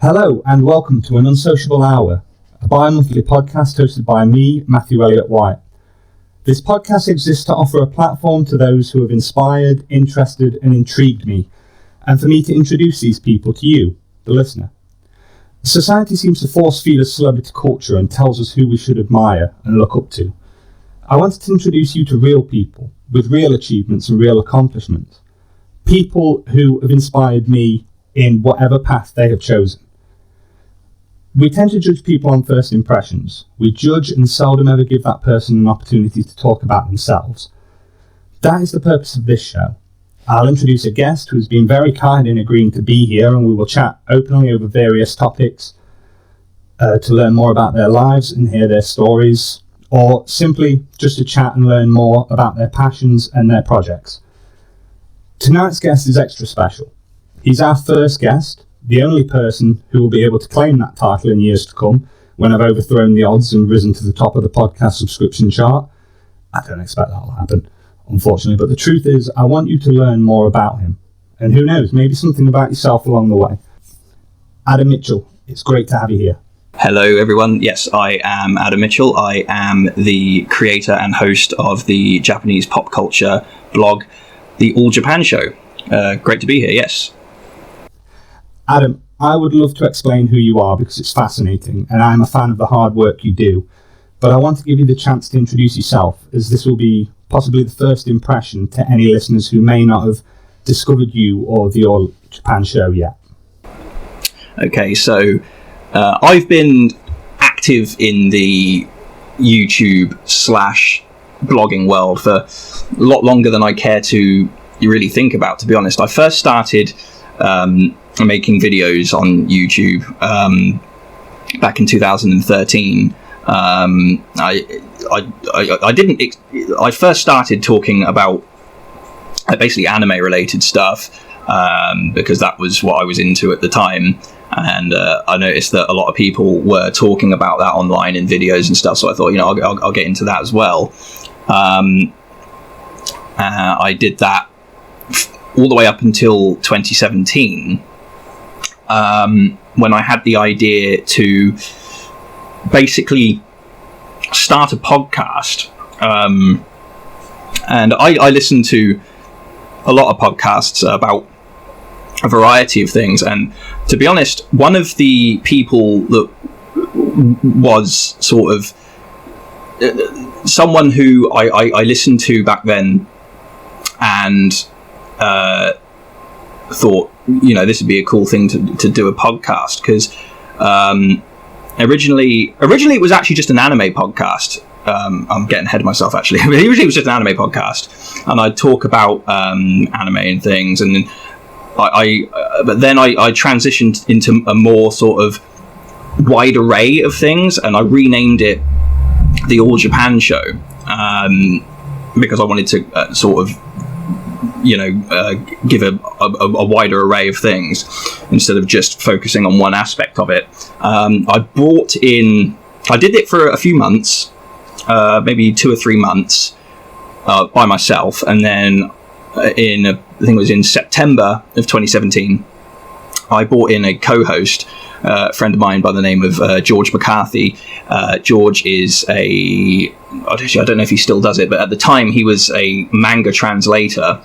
Hello and welcome to an Unsociable Hour, a bi-monthly podcast hosted by me, Matthew Elliott White. This podcast exists to offer a platform to those who have inspired, interested and intrigued me, and for me to introduce these people to you, the listener. Society seems to force-feed us celebrity culture and tells us who we should admire and look up to. I wanted to introduce you to real people, with real achievements and real accomplishments. People who have inspired me in whatever path they have chosen. We tend to judge people on first impressions. We judge and seldom ever give that person an opportunity to talk about themselves. That is the purpose of this show. I'll introduce a guest who's been very kind in agreeing to be here, and we will chat openly over various topics to learn more about their lives and hear their stories, or simply just to chat and learn more about their passions and their projects. Tonight's guest is extra special. He's our first guest, the only person who will be able to claim that title in years to come when I've overthrown the odds and risen to the top of the podcast subscription chart. I don't expect that will happen, unfortunately, but the truth is I want you to learn more about him. And who knows, maybe something about yourself along the way. Adam Mitchell, it's great to have you here. Hello everyone, yes, I am Adam Mitchell. I am the creator and host of the Japanese pop culture blog, The All Japan Show. Great to be here, yes. Adam, I would love to explain who you are because it's fascinating and I'm a fan of the hard work you do. But I want to give you the chance to introduce yourself, as this will be possibly the first impression to any listeners who may not have discovered you or the All Japan Show yet. Okay, so I've been active in the YouTube/blogging world for a lot longer than I care to really think about, to be honest. I first started making videos on YouTube back in 2013. I first started talking about basically anime related stuff because that was what I was into at the time. And I noticed that a lot of people were talking about that online in videos and stuff. So I thought, I'll get into that as well. I did that all the way up until 2017, when I had the idea to basically start a podcast. And I listened to a lot of podcasts about a variety of things, and to be honest, one of the people that was sort of someone who I listened to back then and thought, this would be a cool thing to do a podcast, because originally it was actually just an anime podcast. I'm getting ahead of myself actually. Originally it was just an anime podcast, and I'd talk about anime and things, and then but then I transitioned into a more sort of wide array of things, and I renamed it The All Japan Show, because I wanted to sort of give a wider array of things instead of just focusing on one aspect of it. I did it for a few months, maybe 2 or 3 months by myself, and then I think it was in September of 2017, I brought in a co-host, a friend of mine by the name of George McCarthy. George is I don't know if he still does it, but at the time he was a manga translator.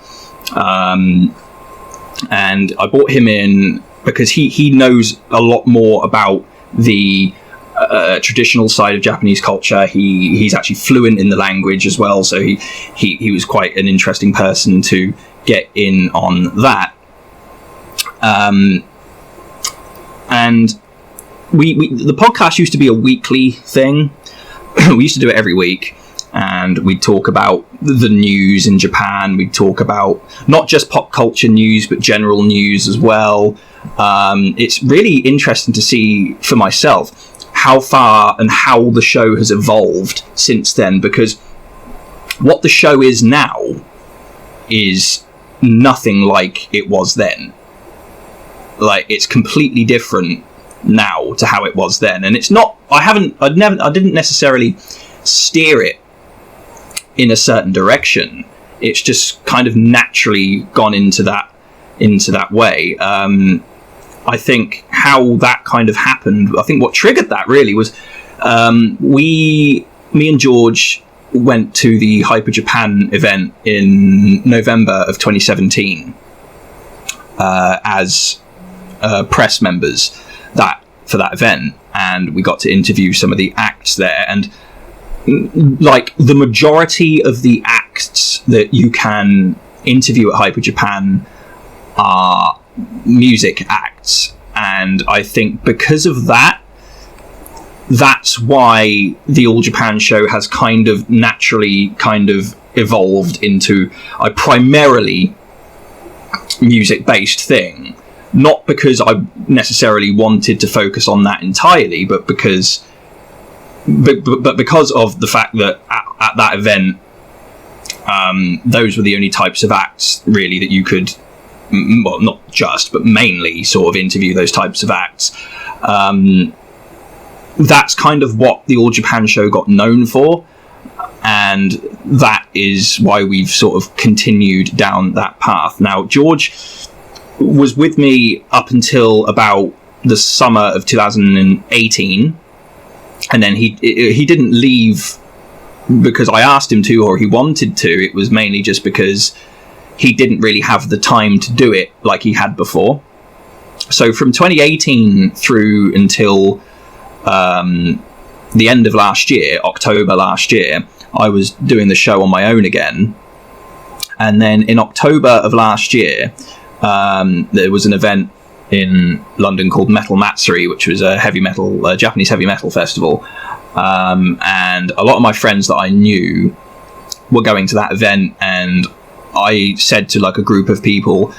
And I brought him in because he knows a lot more about the traditional side of Japanese culture. He's actually fluent in the language as well, so he was quite an interesting person to get in on that. And the podcast used to be a weekly thing. We used to do it every week, and we'd talk about the news in Japan. We'd talk about not just pop culture news, but general news as well. It's really interesting to see for myself how far and how the show has evolved since then, because what the show is now is nothing like it was then. Like, it's completely different now to how it was then, and it's not. I didn't necessarily steer it in a certain direction. It's just kind of naturally gone into that way. I think how that kind of happened, I think what triggered that really was me and George went to the Hyper Japan event in November of 2017 as press members for that event, and we got to interview some of the acts there. And like the majority of the acts that you can interview at Hyper Japan are music acts, and I think because of that, that's why the All Japan show has kind of naturally kind of evolved into a primarily music-based thing. Not because I necessarily wanted to focus on that entirely, but because of the fact that at that event, those were the only types of acts really that you could, well, not just, but mainly sort of interview those types of acts. That's kind of what the All Japan show got known for, and that is why we've sort of continued down that path. Now, George was with me up until about the summer of 2018, and then he didn't leave because I asked him to or he wanted to. It was mainly just because he didn't really have the time to do it like he had before. So from 2018 through until the end of last year, October last year, I was doing the show on my own again. And then in October of last year, there was an event in London called Metal Matsuri, which was a Japanese heavy metal festival. And a lot of my friends that I knew were going to that event, and I said to like a group of people,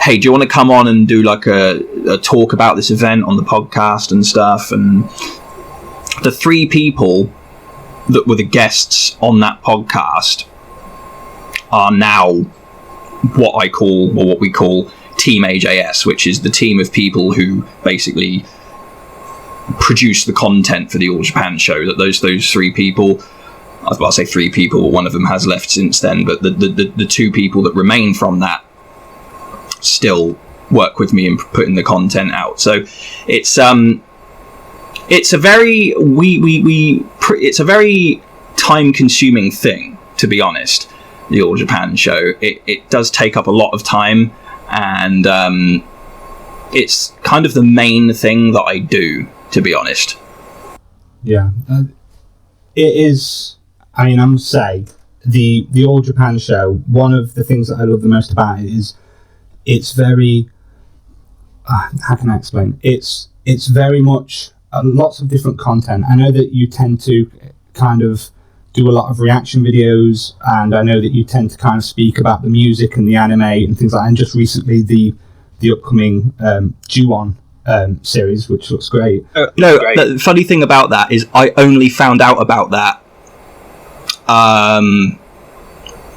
hey, do you want to come on and do like a talk about this event on the podcast and stuff? And the three people that were the guests on that podcast are now what we call Team AJS, which is the team of people who basically produce the content for the All Japan show. That those three people, I'll say three people, one of them has left since then, but the two people that remain from that still work with me in putting the content out. So it's a very it's a very time consuming thing, to be honest. The All Japan show, it does take up a lot of time, and it's kind of the main thing that I do, to be honest. Yeah, it is. I mean, I must say, the All Japan show, one of the things that I love the most about it is it's very, how can I explain? It's very much lots of different content. I know that you tend to kind of do a lot of reaction videos, and I know that you tend to kind of speak about the music and the anime and things like that. And just recently, the upcoming Ju-On series, which looks great. The funny thing about that is I only found out about that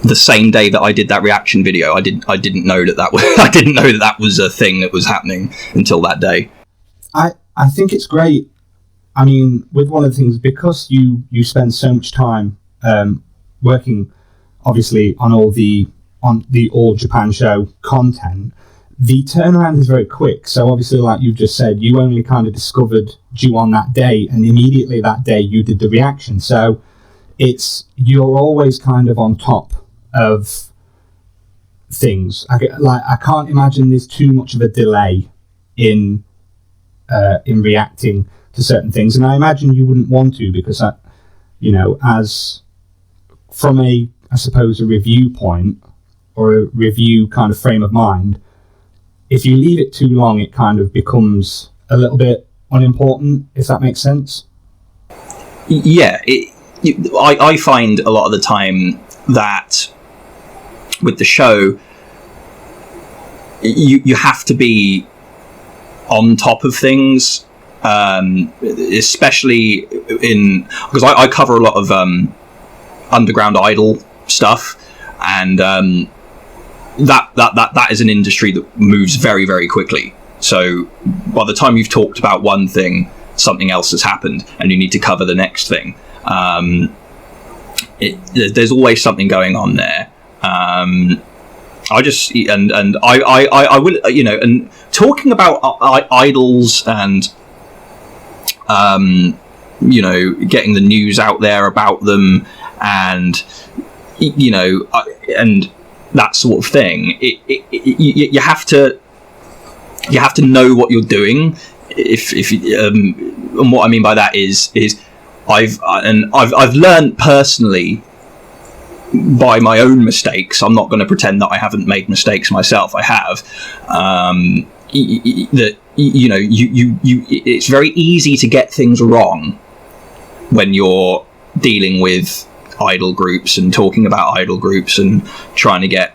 the same day that I did that reaction video. I didn't know that was I didn't know that was a thing that was happening until that day. I think it's great. I mean, with one of the things, because you spend so much time working, obviously, on the All Japan show content, the turnaround is very quick. So obviously, like you've just said, you only kind of discovered Ju-On that day, and immediately that day you did the reaction. So you're always kind of on top of things. I can't imagine there's too much of a delay in reacting to certain things, and I imagine you wouldn't want to, because that, as from I suppose a review point or a review kind of frame of mind, if you leave it too long, it kind of becomes a little bit unimportant, if that makes sense. Yeah, I find a lot of the time that with the show, you have to be on top of things, especially because I cover a lot of underground idol stuff, and that is an industry that moves very, very quickly. So by the time you've talked about one thing, something else has happened, and you need to cover the next thing. There's always something going on there. I just and I will, you know, and talking about idols and you know, getting the news out there about them, and you know, and that sort of thing. You have to know what you're doing. And what I mean by that is I've learned personally by my own mistakes. I'm not going to pretend that I haven't made mistakes myself. I have. That you know, you it's very easy to get things wrong when you're dealing with idol groups and talking about idol groups and trying to get,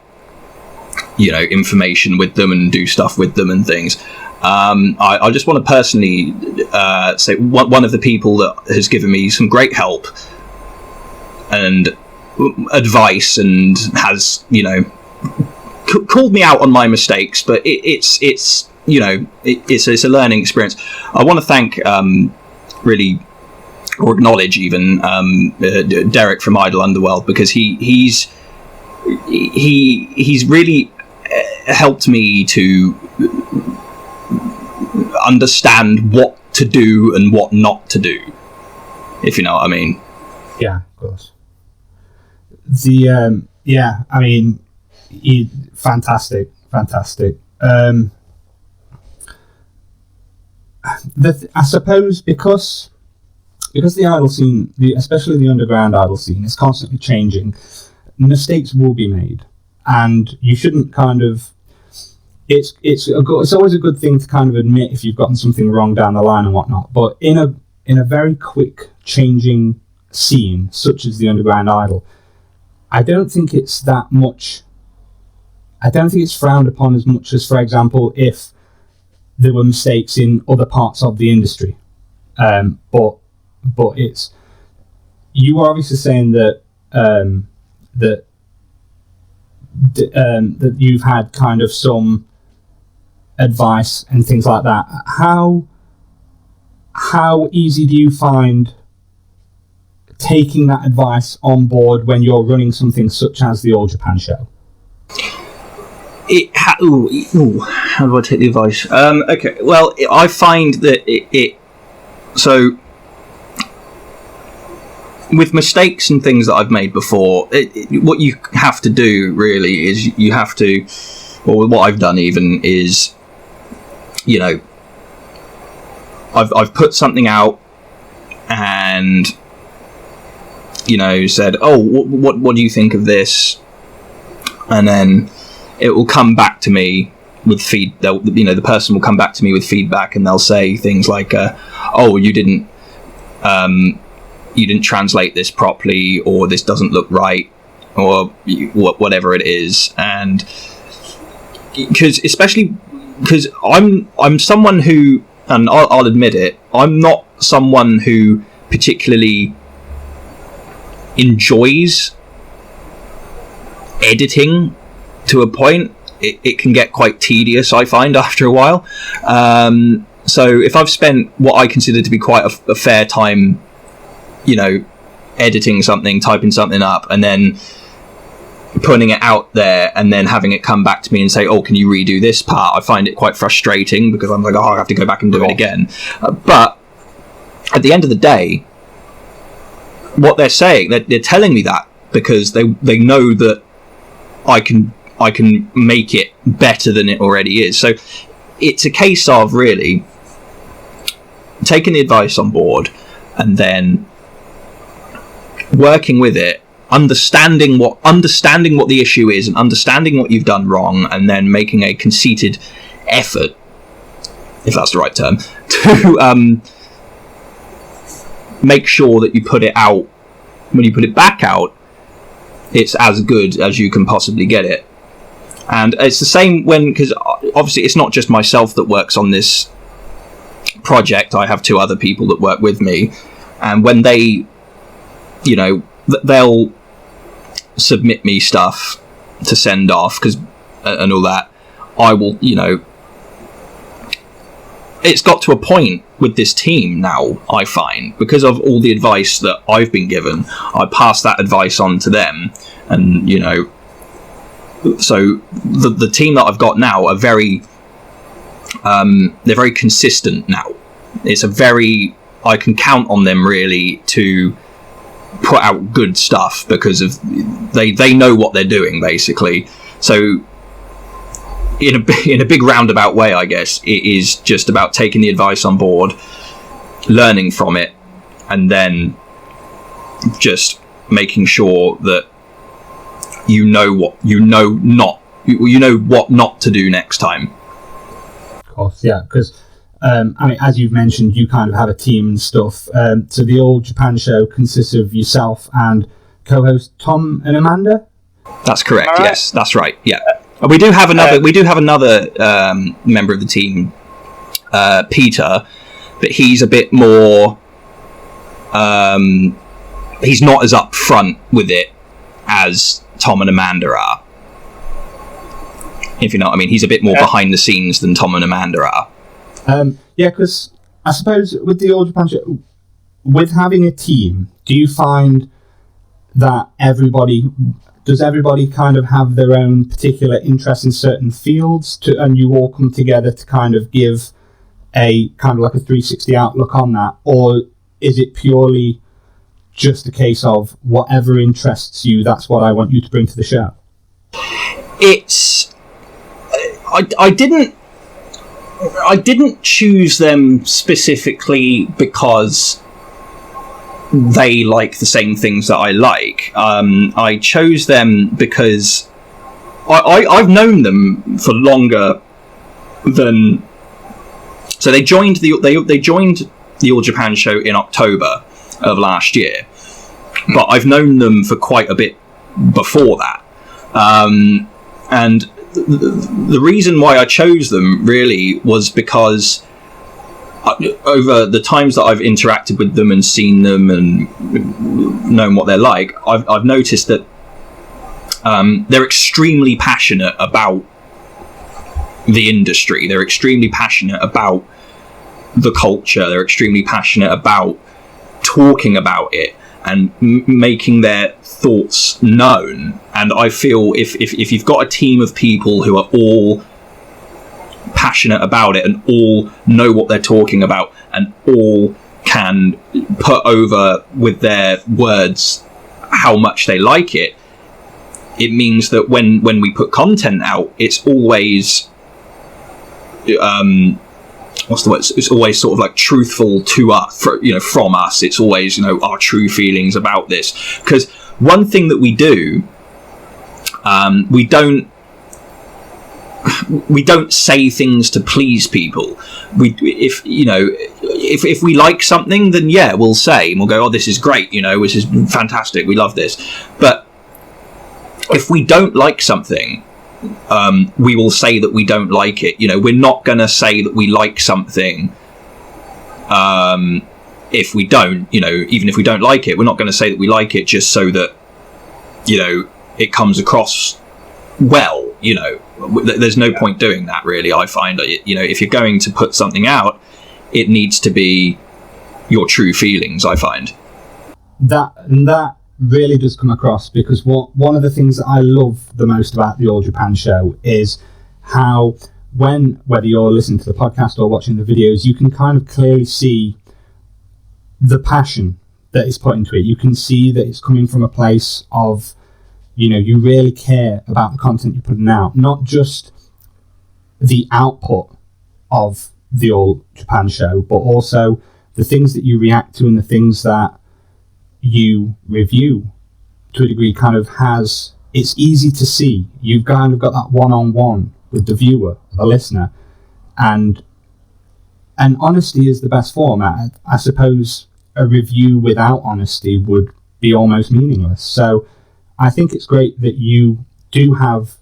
you know, information with them and do stuff with them and things. I just want to personally say one of the people that has given me some great help and advice and has, you know, called me out on my mistakes, but it's you know, it's a learning experience. I want to thank really, or acknowledge even, Derek from Idol Underworld, because he's really helped me to understand what to do and what not to do, if you know what I mean. Yeah, of course. Yeah, I mean, fantastic. I suppose because the idol scene, especially the underground idol scene, is constantly changing, mistakes will be made, and you shouldn't kind of. It's always a good thing to kind of admit if you've gotten something wrong down the line and whatnot. But in a very quick changing scene such as the underground idol, I don't think it's that much. I don't think it's frowned upon as much as, for example, if there were mistakes in other parts of the industry. But it's, you are obviously saying that that you've had kind of some advice and things like that. How easy do you find taking that advice on board when you're running something such as the All Japan show? How do I take the advice? Okay, well, I find that so with mistakes and things that I've made before, what you have to do really is you have to, or what I've done even is, you know, I've put something out and, you know, said, oh, what do you think of this? And then it will come back to me with you know, the person will come back to me with feedback, and they'll say things like, oh, you didn't translate this properly, or this doesn't look right, or whatever it is. And especially because I'm someone who, and I'll admit it, I'm not someone who particularly enjoys editing. To a point, it can get quite tedious, I find, after a while. So if I've spent what I consider to be quite a fair time, you know, editing something, typing something up, and then putting it out there, and then having it come back to me and say, oh, can you redo this part? I find it quite frustrating, because I'm like, oh, I have to go back and do it again. But at the end of the day, what they're saying, they're telling me that because they know that I can make it better than it already is. So it's a case of really taking the advice on board and then working with it, understanding what the issue is and understanding what you've done wrong, and then making a conceited effort, if that's the right term, to make sure that you put it out, when you put it back out, it's as good as you can possibly get it. And it's the same because obviously it's not just myself that works on this project. I have two other people that work with me, and when they, you know, they'll submit me stuff to send off and all that, I will, you know, it's got to a point with this team now, I find, because of all the advice that I've been given, I pass that advice on to them, and, you know, So the team that I've got now are very they're very consistent now. It's I can count on them really to put out good stuff because of they know what they're doing, basically. So in a big roundabout way, I guess, it is just about taking the advice on board, learning from it, and then just making sure that you know what not to do next time. Of course, yeah, because I mean, as you've mentioned, you kind of have a team and stuff. So the All Japan Show consists of yourself and co-host Tom and Amanda. That's correct. Right. Yes, that's right. Yeah, we do have another. Member of the team, Peter, but he's a bit more. He's not as upfront with it as Tom and Amanda are. If you know what I mean, he's a bit more behind the scenes than Tom and Amanda are. Yeah, because I suppose with the All Japan Show, with having a team, do you find that does everybody kind of have their own particular interest in certain fields, and you all come together to kind of give a kind of like a 360 outlook on that, or is it purely just a case of whatever interests you, that's what I want you to bring to the show? It's I didn't choose them specifically because they like the same things that I like. I chose them because I've known them for longer than. So they joined the All Japan Show in October of last year, but I've known them for quite a bit before that. And the reason why I chose them really was because over the times that I've interacted with them and seen them and known what they're like, I've noticed that they're extremely passionate about the industry. They're extremely passionate about the culture. They're extremely passionate about talking about it and making their thoughts known. And I feel if you've got a team of people who are all passionate about it and all know what they're talking about and all can put over with their words how much they like it, it means that when we put content out, it's always what's the word? It's always sort of like truthful to us, from us. It's always, our true feelings about this. Because one thing that we do, we don't say things to please people. If we like something, then yeah, we'll say, and we'll go, oh, this is great, this is fantastic, we love this. But if we don't like something, we will say that we don't like it. We're not going to say that we like something if we don't, even if we don't like it, we're not going to say that we like it just so that, it comes across well. There's no point doing that, really. I find, if you're going to put something out, it needs to be your true feelings, I find. That really does come across, because one of the things that I love the most about the All Japan Show is how, whether you're listening to the podcast or watching the videos, you can kind of clearly see the passion that is put into it. You can see that it's coming from a place of, you really care about the content you're putting out, not just the output of the All Japan Show, but also the things that you react to and the things that you review. To a degree, kind of it's easy to see. You've kind of got that one-on-one with the viewer, the listener, and honesty is the best form. I suppose a review without honesty would be almost meaningless. So I think it's great that you do have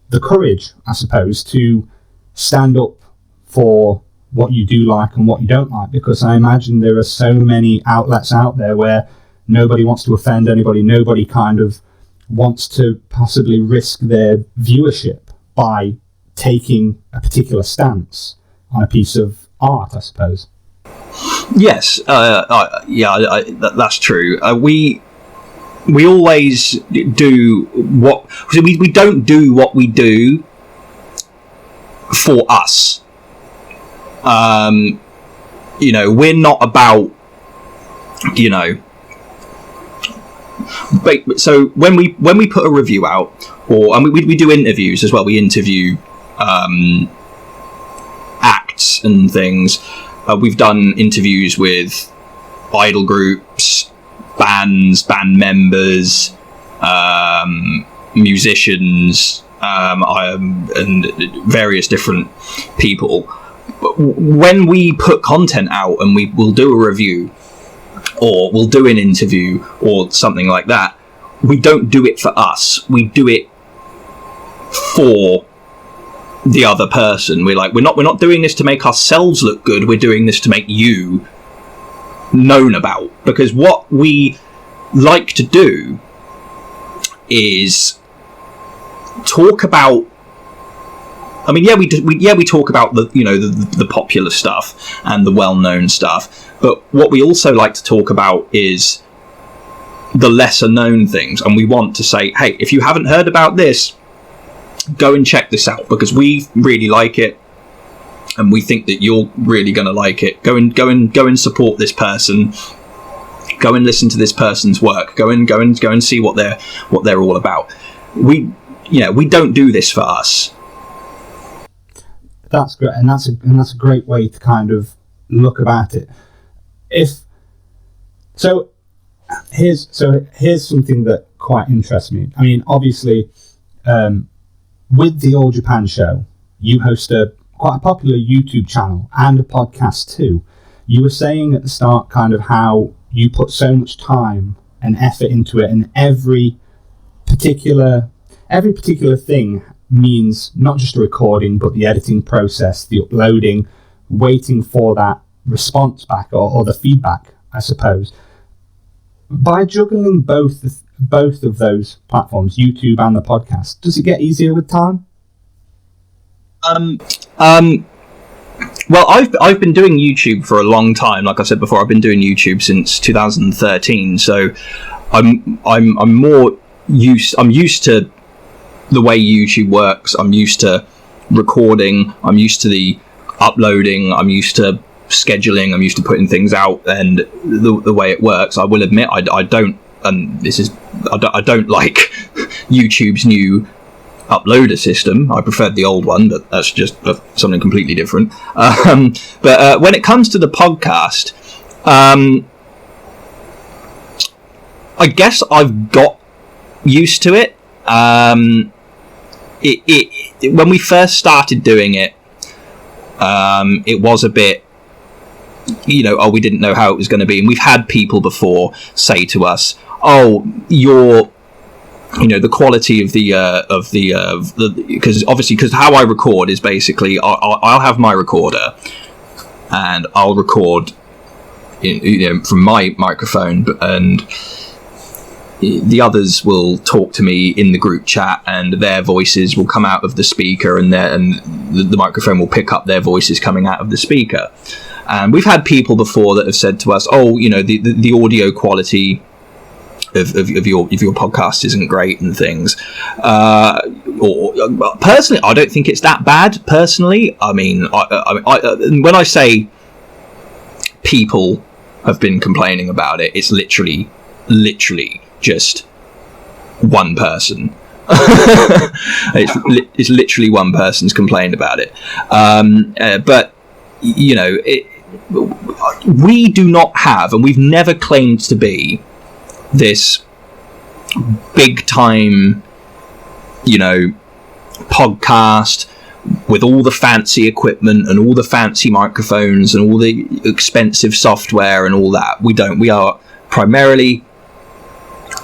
the courage, I suppose, to stand up for what you do like and what you don't like, because I imagine there are so many outlets out there where nobody wants to offend anybody. Nobody kind of wants to possibly risk their viewership by taking a particular stance on a piece of art, I suppose. Yes, that's true. we always do what, so we don't do what we do for us. You know, we're not about, you know, so when we put a review out, and we do interviews as well, we interview acts and things. We've done interviews with idol groups, bands, band members, musicians, and various different people. When we put content out and we'll do a review, or we'll do an interview or something like that, we don't do it for us. We do it for the other person. We're not doing this to make ourselves look good. We're doing this to make you known about. Because what we like to do is talk about, I mean, we talk about the popular stuff and the well-known stuff, but what we also like to talk about is the lesser-known things. And we want to say, hey, if you haven't heard about this, go and check this out, because we really like it, and we think that you're really going to like it. Go and support this person. Go and listen to this person's work. Go and see what they're all about. We don't do this for us. That's great, and that's a great way to kind of look about it. Here's something that quite interests me. I mean, obviously, with the All Japan Show, you host quite a popular YouTube channel and a podcast too. You were saying at the start kind of how you put so much time and effort into it, and every particular thing means not just a recording, but the editing process, the uploading, waiting for that response back or the feedback, I suppose. By juggling both of those platforms, YouTube and the podcast, does it get easier with time? Well, I've been doing YouTube for a long time. Like I said before, I've been doing YouTube since 2013. So I'm used to the way YouTube works. I'm used to recording. I'm used to the uploading. I'm used to scheduling. I'm used to putting things out, and the way it works. I will admit, I don't like YouTube's new uploader system. I preferred the old one, but that's just something completely different. But when it comes to the podcast, I guess I've got used to it. When we first started doing it, it was a bit, we didn't know how it was going to be, and we've had people before say to us, the quality of the because how I record is basically I'll have my recorder and I'll record from my microphone, and the others will talk to me in the group chat, and their voices will come out of the speaker, and the microphone will pick up their voices coming out of the speaker. And we've had people before that have said to us, the audio quality of your podcast isn't great and things. Or personally, I don't think it's that bad. Personally, I mean, when I say people have been complaining about it, it's literally just one person. It's literally one person's complained about it. But we do not have, and we've never claimed to be, this big time, podcast with all the fancy equipment and all the fancy microphones and all the expensive software and all that. We don't. We are primarily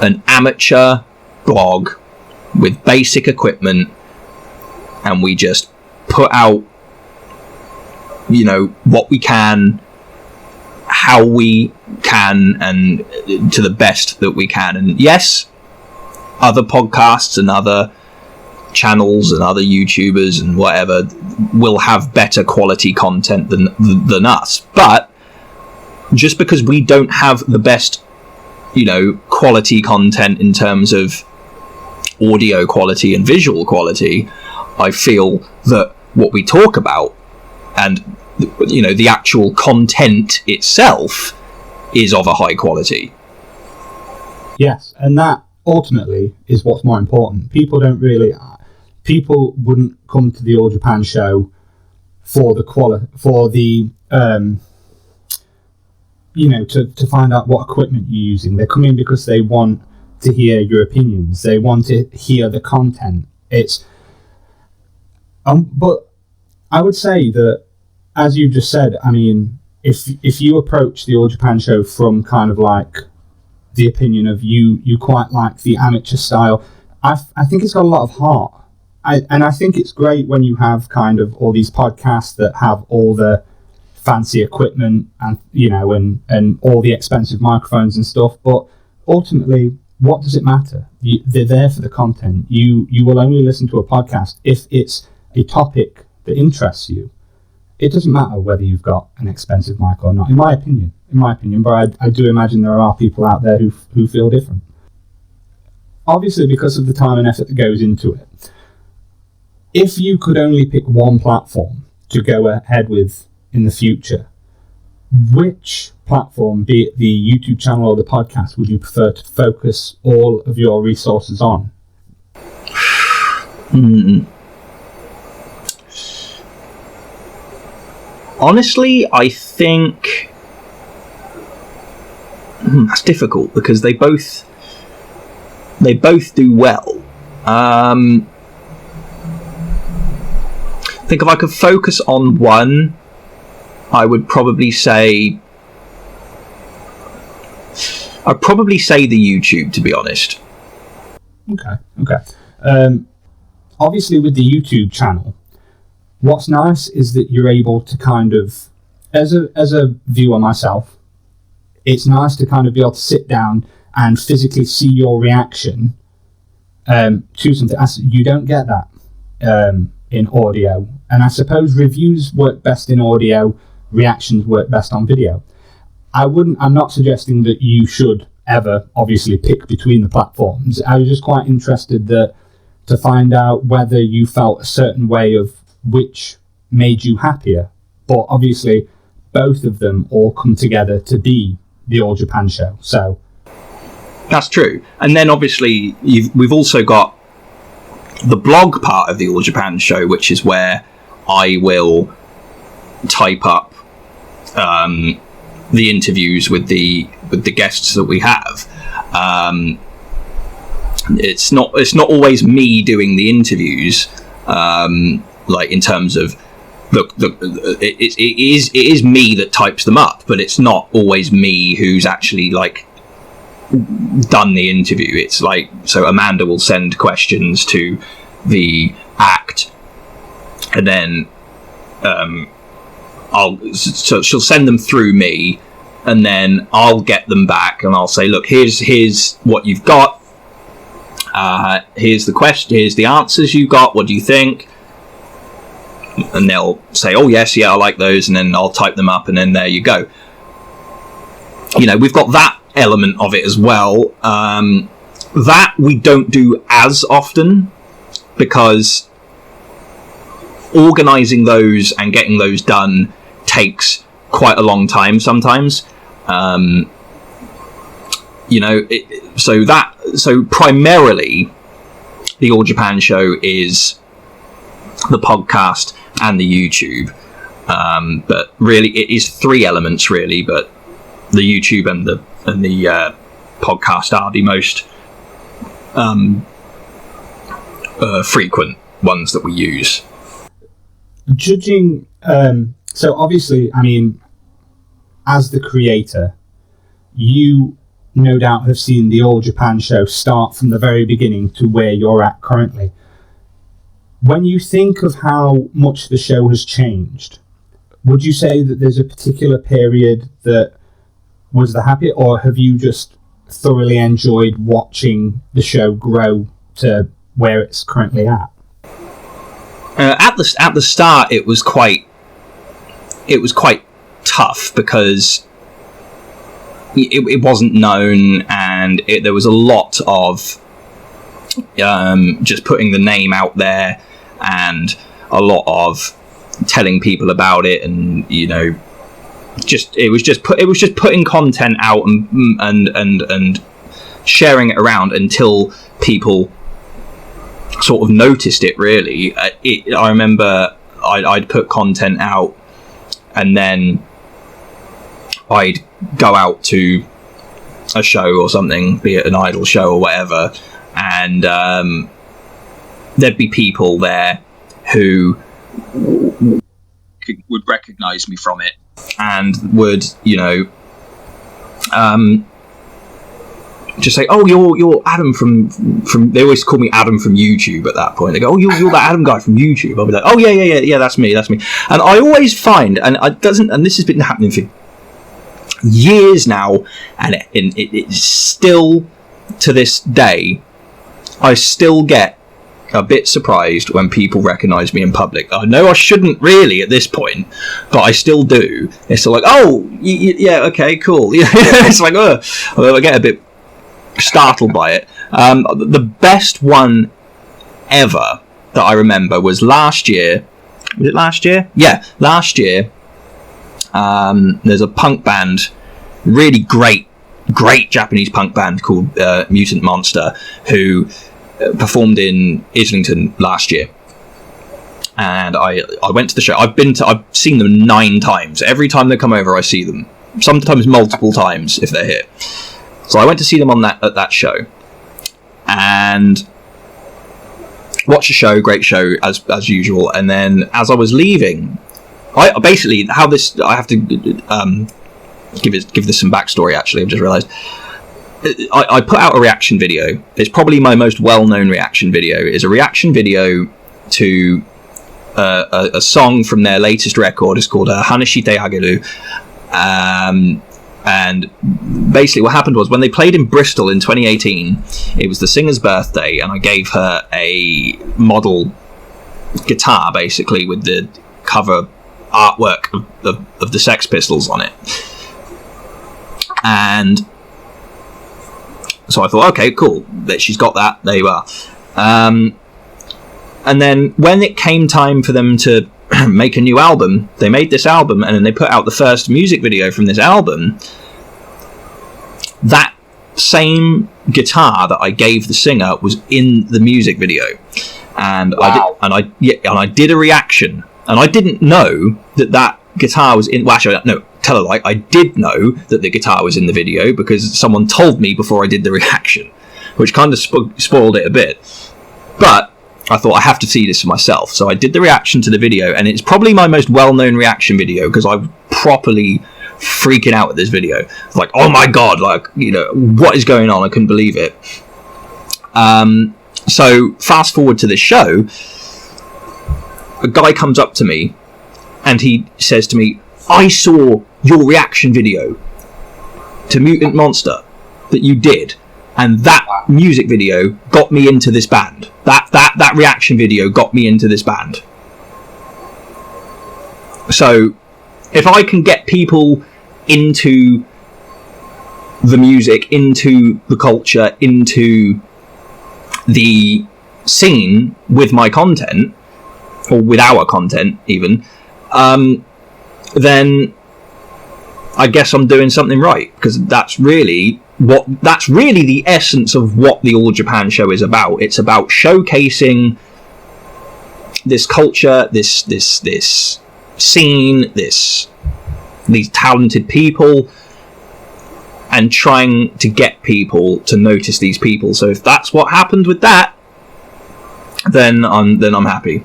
an amateur blog with basic equipment, and we just put out what we can, how we can, and to the best that we can. And yes, other podcasts and other channels and other YouTubers and whatever will have better quality content than us, but just because we don't have the best quality content in terms of audio quality and visual quality, I feel that what we talk about and the actual content itself is of a high quality. Yes, and that ultimately is what's more important. People wouldn't come to the All Japan show for the to find out what equipment you're using. They're coming because they want to hear your opinions. They want to hear the content. But I would say that, as you just said, I mean, if you approach the All Japan show from kind of like the opinion of you quite like the amateur style, I think it's got a lot of heart. And I think it's great when you have kind of all these podcasts that have all the fancy equipment and and all the expensive microphones and stuff. But ultimately, what does it matter? They're there for the content. You will only listen to a podcast if it's a topic that interests you. It doesn't matter whether you've got an expensive mic or not, in my opinion. But I do imagine there are people out there who feel different. Obviously, because of the time and effort that goes into it, if you could only pick one platform to go ahead with in the future, which platform, be it the YouTube channel or the podcast, would you prefer to focus all of your resources on? Honestly, I think that's difficult because they both do well. I think if I could focus on one, I would probably say the YouTube, to be honest. Okay. Obviously, with the YouTube channel, what's nice is that you're able to kind of, as a viewer myself, it's nice to kind of be able to sit down and physically see your reaction to something. You don't get that in audio. And I suppose reviews work best in audio, reactions work best on video. I'm not suggesting that you should ever obviously pick between the platforms. I was just quite interested to find out whether you felt a certain way of which made you happier. But obviously both of them all come together to be the All Japan show. So that's true. And then obviously we've also got the blog part of the All Japan show, which is where I will type up the interviews with the guests that we have. It's not always me doing the interviews, like in terms of it is me that types them up, but it's not always me who's actually like done the interview. It's like, so Amanda will send questions to the act, and then she'll send them through me, and then I'll get them back and I'll say, look, here's what you've got, here's the question, here's the answers you got, what do you think? And they'll say, oh yes, yeah, I like those, and then I'll type them up, and then there you go. We've got that element of it as well. That we don't do as often, because organising those and getting those done takes quite a long time sometimes. So primarily the All Japan show is the podcast and the YouTube, but really it is three elements really, but the YouTube and the podcast are the most frequent ones that we use. Judging, so obviously, I mean, as the creator, you no doubt have seen the All Japan show start from the very beginning to where you're at currently. When you think of how much the show has changed, would you say that there's a particular period that was the happier, or have you just thoroughly enjoyed watching the show grow to where it's currently at? At the start, it was quite tough because it wasn't known, and there was a lot of just putting the name out there, and a lot of telling people about it, and it was just putting content out and sharing it around until people sort of noticed it. Really, I remember I'd put content out, and then I'd go out to a show or something, be it an idol show or whatever, and there'd be people there who would recognize me from it, and would just say, "Oh, you're Adam from." They always call me Adam from YouTube at that point. They go, "Oh, you're that Adam guy from YouTube." I'll be like, "Oh yeah, that's me." And I always find, and this has been happening for years now, and it's still to this day, I still get a bit surprised when people recognise me in public. I know I shouldn't really at this point, but I still do. It's still like, "Oh, yeah, okay, cool." It's like, I get a bit startled by it. The best one ever that I remember was last year. Was it last year? Yeah, last year. There's a punk band, really great Japanese punk band called Mutant Monster, who performed in Islington last year, and I went to the show. I've seen them 9 times. Every time they come over, I see them. Sometimes multiple times if they're here. So I went to see them at that show, and watched a show, great show as usual. And then as I was leaving, I have to give this some backstory. Actually, I've just realised. I put out a reaction video. It's probably my most well-known reaction video. It's a reaction video to a song from their latest record. It's called Hanashite Hageru. And basically what happened was, when they played in Bristol in 2018, it was the singer's birthday, and I gave her a model guitar, basically, with the cover artwork of the Sex Pistols on it. And so I thought, okay, cool, that she's got that, there you are. And then when it came time for them to make a new album, they made this album, and then they put out the first music video from this album. That same guitar that I gave the singer was in the music video, and Wow. I did a reaction, and I didn't know that guitar was in. Well, actually, no, tell a lie. I did know that the guitar was in the video because someone told me before I did the reaction, which kind of spoiled it a bit. But I thought, I have to see this for myself. So I did the reaction to the video, and it's probably my most well-known reaction video because I'm properly freaking out at this video. It's like, oh my god, like, what is going on? I couldn't believe it. So fast forward to this show, a guy comes up to me and he says to me, "I saw your reaction video to Mutant Monster that you did, and that music video got me into this band. That reaction video got me into this band." So if I can get people into the music, into the culture, into the scene with my content, or with our content even, then I guess I'm doing something right, because that's really the essence of what the All Japan show is about. It's about showcasing this culture, this scene, these talented people, and trying to get people to notice these people. So if that's what happened with that, then I'm happy.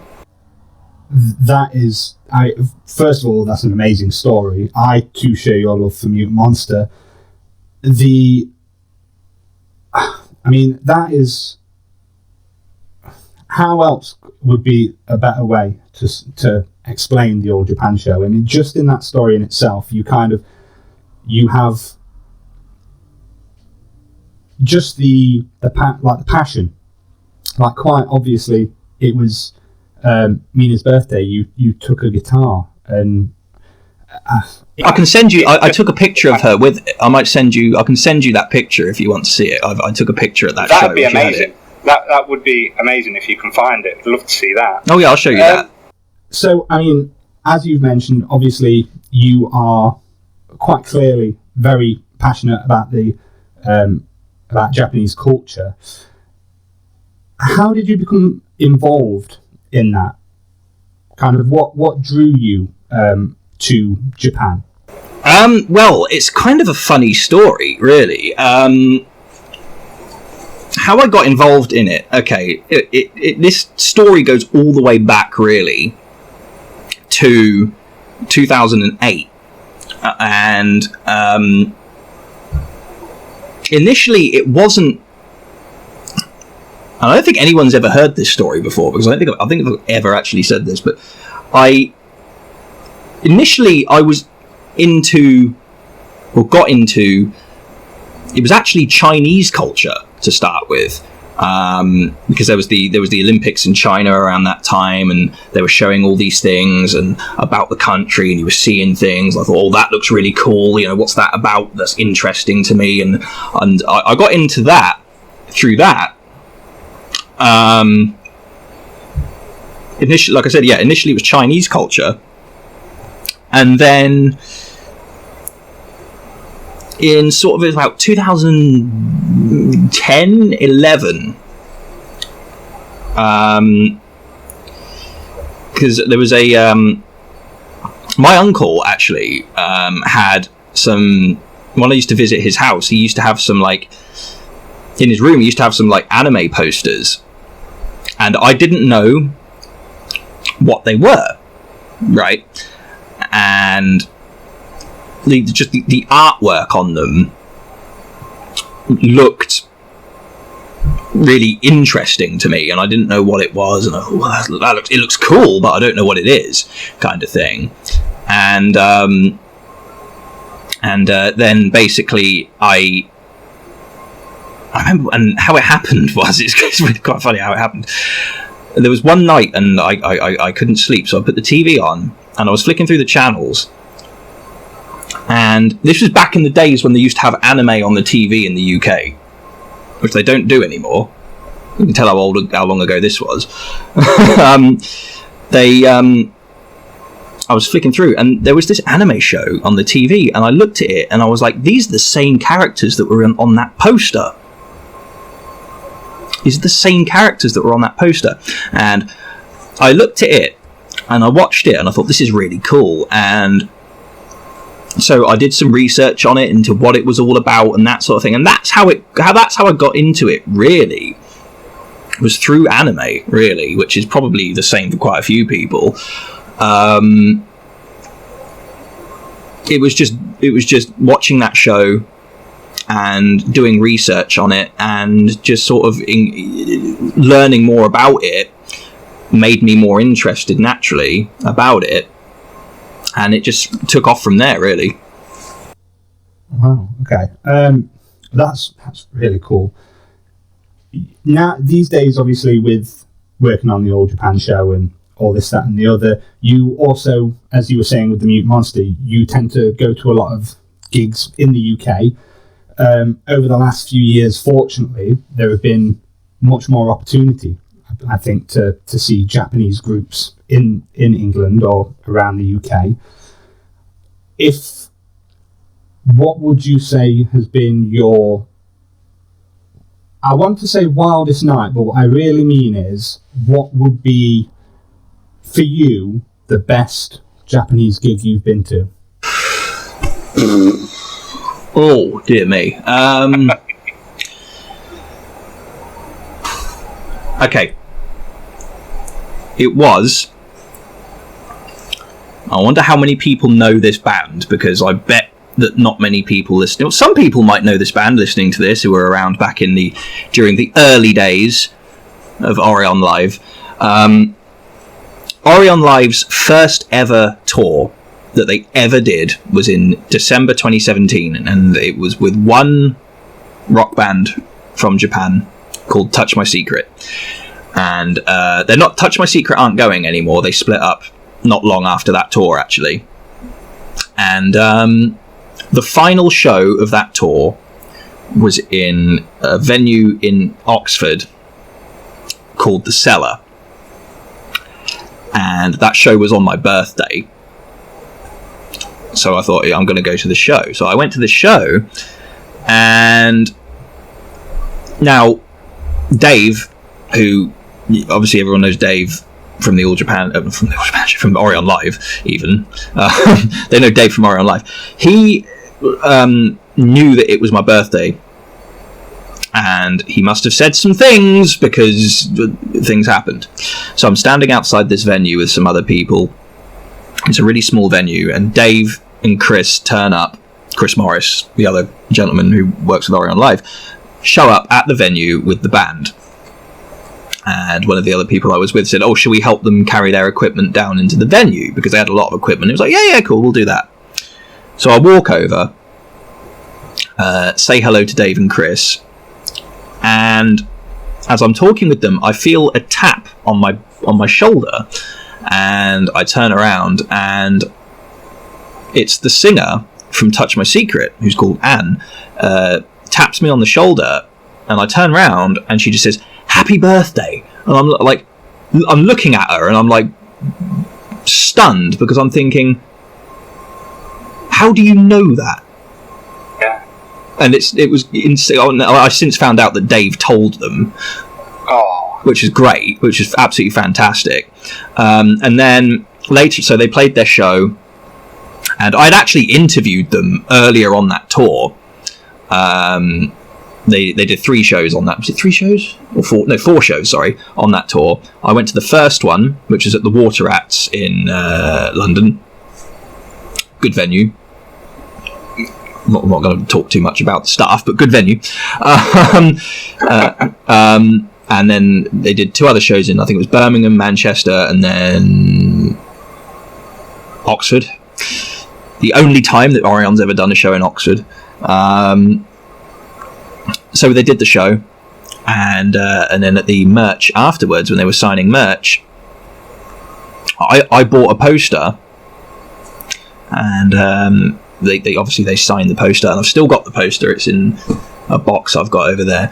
That is, first of all, that's an amazing story. I too share your love for Mutant Monster. That is, how else would be a better way to explain the All Japan show? And just in that story in itself, you have just the passion. Like, quite obviously, it was Mina's birthday. You took a guitar, and I can send you. I took a picture of her with. I might send you. I can send you that picture if you want to see it. I took a picture at that show. That'd be amazing. That would be amazing if you can find it. I'd love to see that. Oh yeah, I'll show you that. So, I mean, as you've mentioned, obviously you are quite clearly very passionate about the about Japanese culture. How did you become involved in that? Kind of what drew you to Japan? Well, it's kind of a funny story, really. How I got involved in it. Okay, this story goes all the way back, really, to 2008, and initially it wasn't. I don't think anyone's ever heard this story before, because I think I've ever actually said this, but initially I was got into, it was actually Chinese culture to start with, because there was the Olympics in China around that time, and they were showing all these things and about the country, and you were seeing things. I thought, oh, that looks really cool. You know, what's that about? That's interesting to me, and I got into that through that. Initially, like I said, initially it was Chinese culture, and then in sort of about 2010, 11, because there was my uncle actually had some. When I used to visit his house, he used to have some, like, in his room, he used to have some, like, anime posters, and I didn't know what they were, right? And the artwork on them looked really interesting to me, and I didn't know what it was, and I thought, it looks cool, but I don't know what it is, kind of thing. And then basically I remember, and how it happened was, it's really quite funny how it happened. There was one night, and I couldn't sleep, so I put the TV on, and I was flicking through the channels, and this was back in the days when they used to have anime on the TV in the UK, which they don't do anymore. You can tell how long ago this was. I was flicking through, and there was this anime show on the TV, and I looked at it, and I was like, these are the same characters that were on that poster. These are the same characters that were on that poster. And I looked at it, and I watched it, and I thought, this is really cool. And so I did some research on it, into what it was all about, and that sort of thing. And that's how I got into it, really. It was through anime, really, which is probably the same for quite a few people. It was just watching that show and doing research on it, and just sort of learning more about it made me more interested naturally about it, and it just took off from there, really. Wow. Okay. That's really cool. Now, these days, obviously, with working on the All Japan show and all this, that, and the other, you also, as you were saying with the Mute Monster, you tend to go to a lot of gigs in the UK. Over the last few years, fortunately, there have been much more opportunity, I think, to see Japanese groups in England or around the UK. What would you say has been your, I want to say wildest night, but what I really mean is, what would be, for you, the best Japanese gig you've been to? Oh, dear me. Okay. It was... I wonder how many people know this band, because I bet that not many people listening... Well, some people might know this band listening to this, who were around back during the early days of Orion Live. Orion Live's first ever tour that they ever did was in December 2017, and it was with one rock band from Japan called Touch My Secret. And they're not, Touch My Secret aren't going anymore. They split up not long after that tour, actually. And the final show of that tour was in a venue in Oxford called The Cellar. And that show was on my birthday. So I thought, yeah, I'm going to go to the show. So I went to the show, and now Dave, who obviously everyone knows Dave from the All Japan, from Orion Live, even they know Dave from Orion Live. He knew that it was my birthday, and he must have said some things because things happened. So I'm standing outside this venue with some other people. It's a really small venue, and Dave and Chris turn up. Chris Morris, the other gentleman who works with Orion Live, show up at the venue with the band. And one of the other people I was with said, "Oh, should we help them carry their equipment down into the venue?" Because they had a lot of equipment. It was like, yeah, cool, we'll do that. So I walk over, say hello to Dave and Chris, and as I'm talking with them, I feel a tap on my shoulder. And I turn around, and it's the singer from Touch My Secret, who's called Anne, taps me on the shoulder, and I turn around, and she just says, "Happy birthday!" And I'm looking at her, and I'm like stunned, because I'm thinking, how do you know that? Yeah. And it was insane. I've since found out that Dave told them. Oh. Which is great, which is absolutely fantastic. And then later, so they played their show, and I'd actually interviewed them earlier on that tour. They did 3 shows on that. Was it 3 shows? Or 4? No, 4 shows, sorry, on that tour. I went to the first one, which was at the Water Rats in London. Good venue. I'm not going to talk too much about the staff, but good venue. And then they did 2 other shows in, I think it was Birmingham, Manchester, and then Oxford. The only time that Orion's ever done a show in Oxford. So they did the show, and then at the merch afterwards, when they were signing merch, I bought a poster, and they obviously signed the poster, and I've still got the poster. It's in a box I've got over there.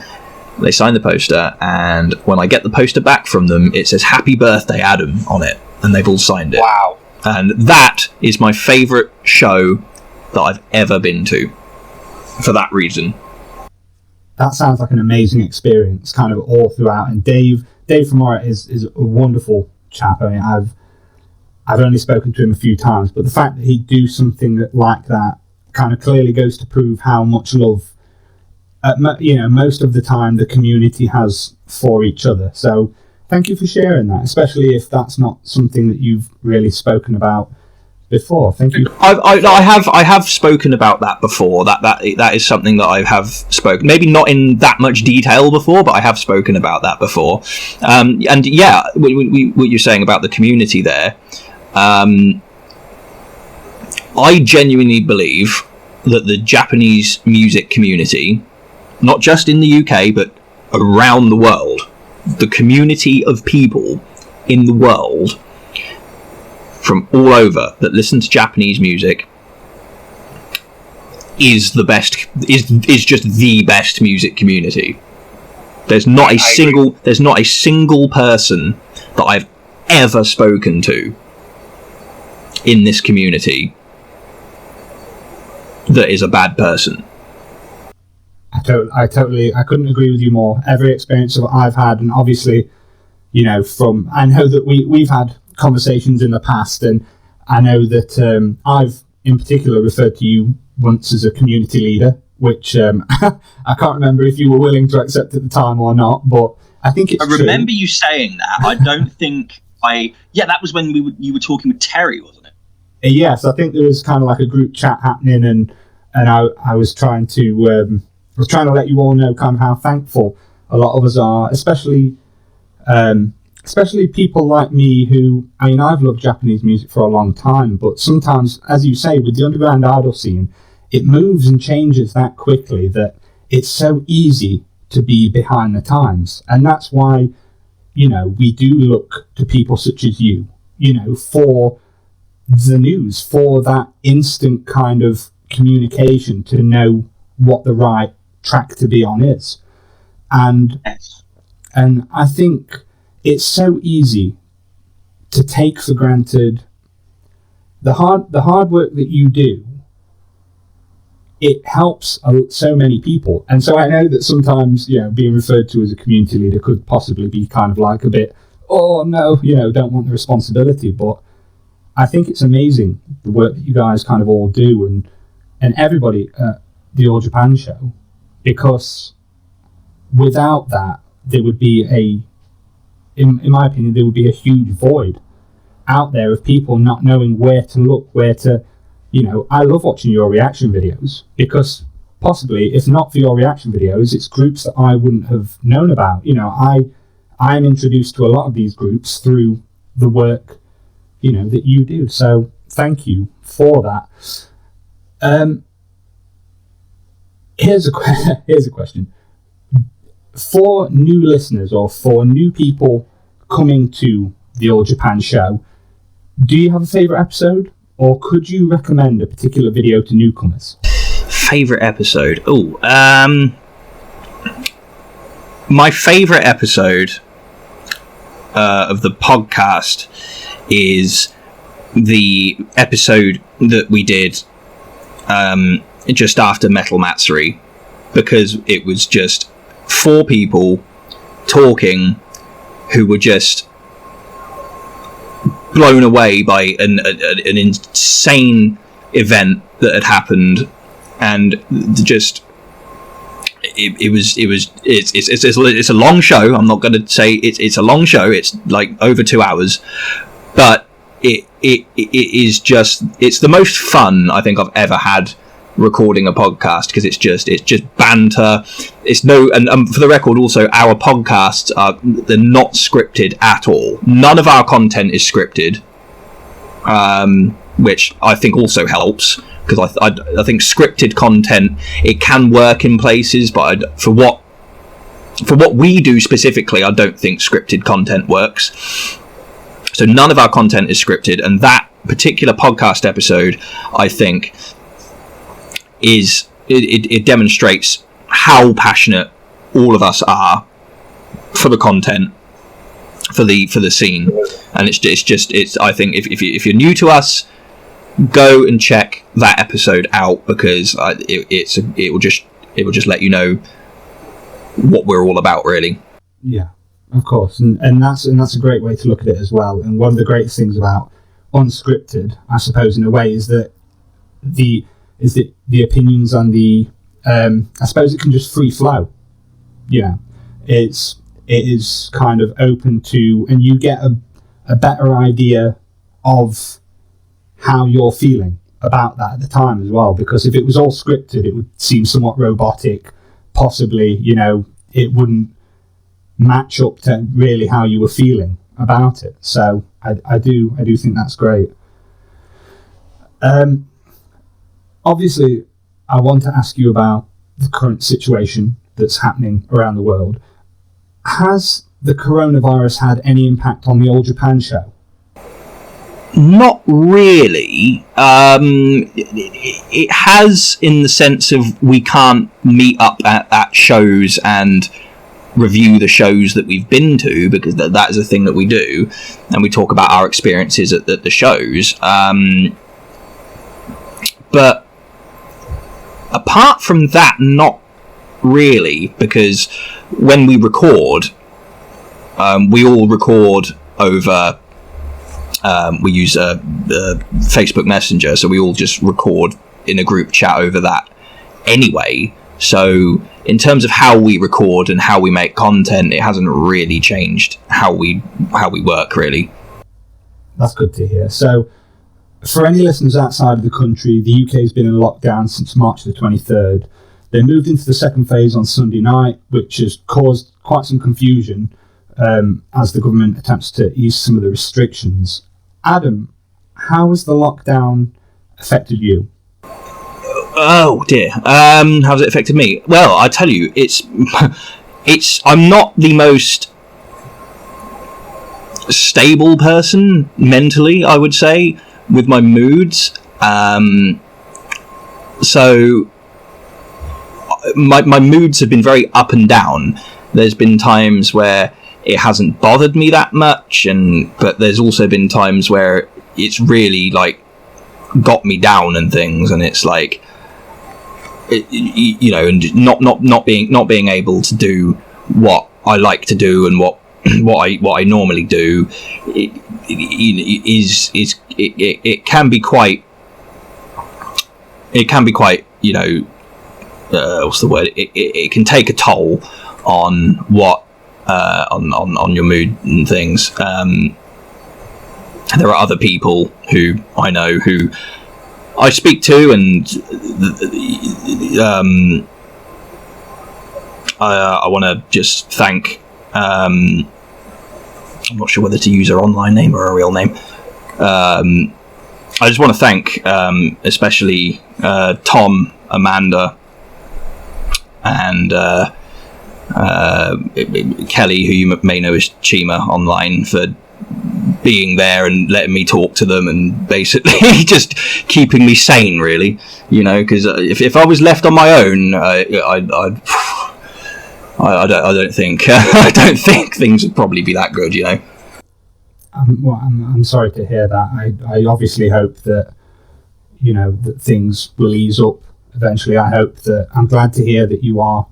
They signed the poster, and when I get the poster back from them, it says "Happy Birthday, Adam" on it, and they've all signed it. Wow. And that is my favourite show that I've ever been to, for that reason. That sounds like an amazing experience, kind of all throughout. And Dave from Orion is a wonderful chap. I mean, I've only spoken to him a few times, but the fact that he'd do something like that kind of clearly goes to prove how much love, most of the time the community has for each other. So thank you for sharing that, especially if that's not something that you've really spoken about before. Thank you. I have spoken about that before. That is something that I have spoken, maybe not in that much detail before, but I have spoken about that before. And yeah, what you're saying about the community there, I genuinely believe that the Japanese music community, not just in the UK, but around the world, the community of people in the world from all over that listen to Japanese music is the best, is just the best music community. There's not a single person that I've ever spoken to in this community that is a bad person. I couldn't agree with you more. Every experience that I've had, and obviously, I know that we've had conversations in the past, and I know that I've in particular referred to you once as a community leader, which I can't remember if you were willing to accept at the time or not, but I think it's I remember you saying that. I don't think that was when you were talking with Terry, wasn't it? Yes, I think there was kind of like a group chat happening, and I was trying to let you all know kind of how thankful a lot of us are, especially people like me who, I've loved Japanese music for a long time, but sometimes, as you say, with the underground idol scene, it moves and changes that quickly that it's so easy to be behind the times. And that's why, we do look to people such as you, for the news, for that instant kind of communication to know what the right track to be on is. And I think it's so easy to take for granted the hard work that you do. It helps so many people. And so I know that sometimes, being referred to as a community leader could possibly be kind of like a bit, oh no, don't want the responsibility. But I think it's amazing the work that you guys kind of all do, and everybody at the All Japan show, because without that, there would be in my opinion, there would be a huge void out there of people not knowing where to look, where to, I love watching your reaction videos, because possibly, if not for your reaction videos, it's groups that I wouldn't have known about. I'm introduced to a lot of these groups through the work, that you do. So thank you for that. Here's a question. For new listeners or for new people coming to the All Japan show, do you have a favourite episode, or could you recommend a particular video to newcomers? Favourite episode? My favourite episode of the podcast is the episode that we did just after Metal Matsuri, because it was just 4 people talking who were just blown away by an insane event that had happened, and just it's a long show. I'm not going to say it's a long show. It's like over 2 hours, but it is just, it's the most fun I think I've ever had recording a podcast, because it's just banter. It's and for the record, also, our podcasts they're not scripted at all. None of our content is scripted, which I think also helps, because I think scripted content, it can work in places, but for what we do specifically, I don't think scripted content works. So none of our content is scripted, and that particular podcast episode, I think, it demonstrates how passionate all of us are for the content, for the scene. And it's I think if you're new to us, go and check that episode out, because it will just let you know what we're all about, really. Yeah, of course, and that's a great way to look at it as well. And one of the greatest things about unscripted, I suppose, in a way, is that the opinions and I suppose it can just free flow. It is kind of open to, and you get a better idea of how you're feeling about that at the time as well, because if it was all scripted, it would seem somewhat robotic. Possibly, it wouldn't match up to really how you were feeling about it. So I do think that's great. Obviously, I want to ask you about the current situation that's happening around the world. Has the coronavirus had any impact on the All Japan show? Not really. It has, in the sense of we can't meet up at shows and review the shows that we've been to, because that is a thing that we do, and we talk about our experiences at the shows. But apart from that, not really, because when we record, we all record over, we use Facebook Messenger, so we all just record in a group chat over that anyway. So in terms of how we record and how we make content, it hasn't really changed how we work, really. That's good to hear. So for any listeners outside of the country, the UK has been in lockdown since March the 23rd. They moved into the second phase on Sunday night, which has caused quite some confusion as the government attempts to ease some of the restrictions. Adam, how has the lockdown affected you? Oh dear. How's it affected me? Well, I tell you, it's I'm not the most stable person mentally, I would say. with my moods. So my moods have been very up and down. There's been times where it hasn't bothered me that much, but there's also been times where it's really like got me down and things, and it's like, you know, and not being able to do what I like to do and what I normally do. It can be quite, you know, what's the word? It can take a toll on what on your mood and things. There are other people who I know who I speak to, and I want to just thank. I'm not sure whether to use her online name or a real name. I just want to thank, especially Tom, Amanda, and Kelly, who you may know as Chima online, for being there and letting me talk to them, and basically just keeping me sane, really. You know, because if I was left on my own, I don't think I don't think things would probably be that good. You know. Well, I'm sorry to hear that. I obviously hope that, you know, that things will ease up eventually. I'm glad to hear that you are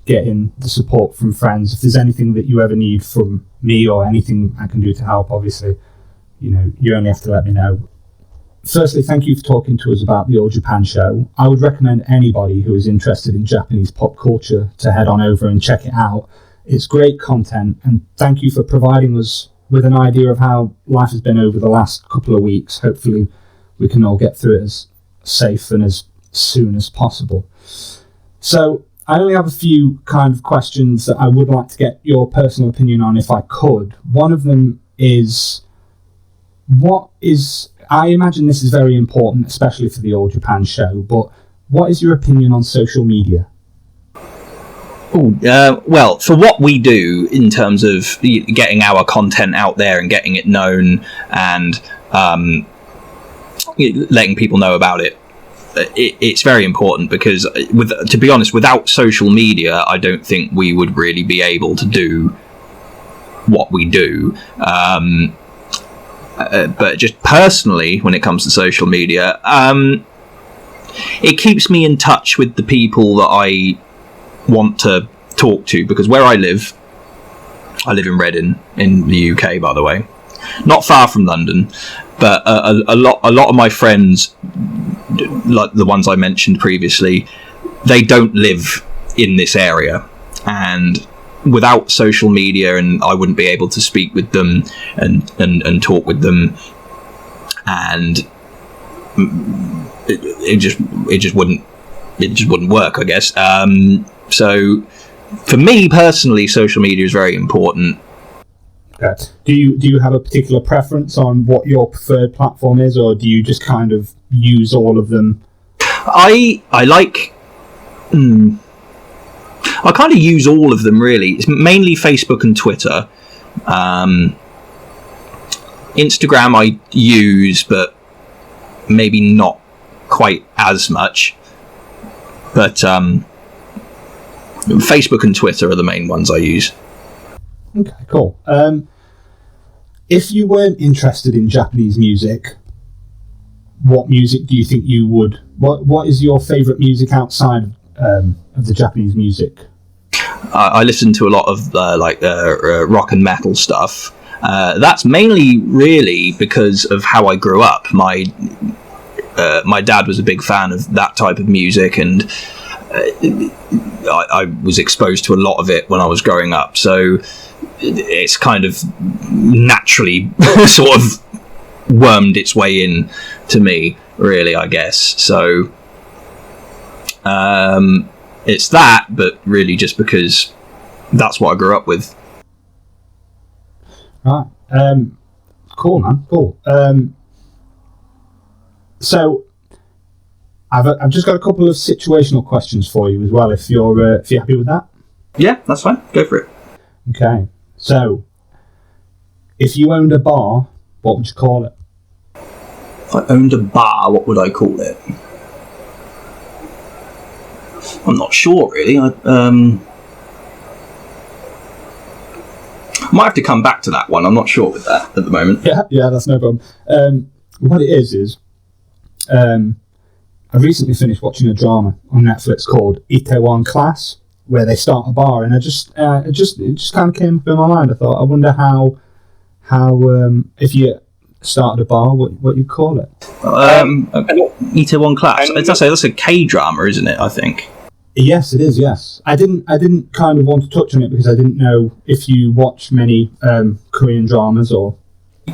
getting the support from friends. If there's anything that you ever need from me or anything I can do to help, obviously, you know, you only have to let me know. Firstly, thank you for talking to us about the All Japan show. I would recommend anybody who is interested in Japanese pop culture to head on over and check it out. It's great content, and thank you for providing us with an idea of how life has been over the last couple of weeks. Hopefully we can all get through it as safe and as soon as possible. So I only have a few kind of questions that I would like to get your personal opinion on, if I could. One of them is, I imagine this is very important, especially for the All Japan show, but what is your opinion on social media? Well, for what we do in terms of getting our content out there and getting it known and letting people know about it, it's very important, because to be honest, without social media, I don't think we would really be able to do what we do. But just personally, when it comes to social media, it keeps me in touch with the people that I want to talk to, because where I live in Reading in the UK, by the way, not far from London, but a lot of my friends, like the ones I mentioned previously, they don't live in this area, and without social media, and I wouldn't be able to speak with them and talk with them, and it just wouldn't work, I guess. So for me personally, social media is very important. Okay. Do you have a particular preference on what your preferred platform is, or do you just kind of use all of them? I kind of use all of them, really. It's mainly Facebook and Twitter. Instagram I use, but maybe not quite as much. But Facebook and Twitter are the main ones I use. Okay, cool. If you weren't interested in Japanese music, what music do you think you would? What is your favourite music outside of the Japanese music? I listen to a lot of rock and metal stuff. That's mainly really because of how I grew up. My dad was a big fan of that type of music, and I was exposed to a lot of it when I was growing up. So it's kind of naturally sort of wormed its way in to me, really, I guess. So it's that, but really just because that's what I grew up with. Right. Cool, man. Cool. So I've just got a couple of situational questions for you as well, if you're happy with that. Yeah, that's fine. Go for it. Okay. So, if you owned a bar, what would you call it? If I owned a bar, what would I call it? I'm not sure, really. I might have to come back to that one. I'm not sure with that at the moment. Yeah, that's no problem. What it is I recently finished watching a drama on Netflix called Itaewon Class, where they start a bar, and it just kind of came up in my mind. I thought, I wonder how if you started a bar, what you'd call it. Itaewon Class. That's a K-drama, isn't it? I think. Yes, it is. Yes, I didn't kind of want to touch on it because I didn't know if you watch many Korean dramas or.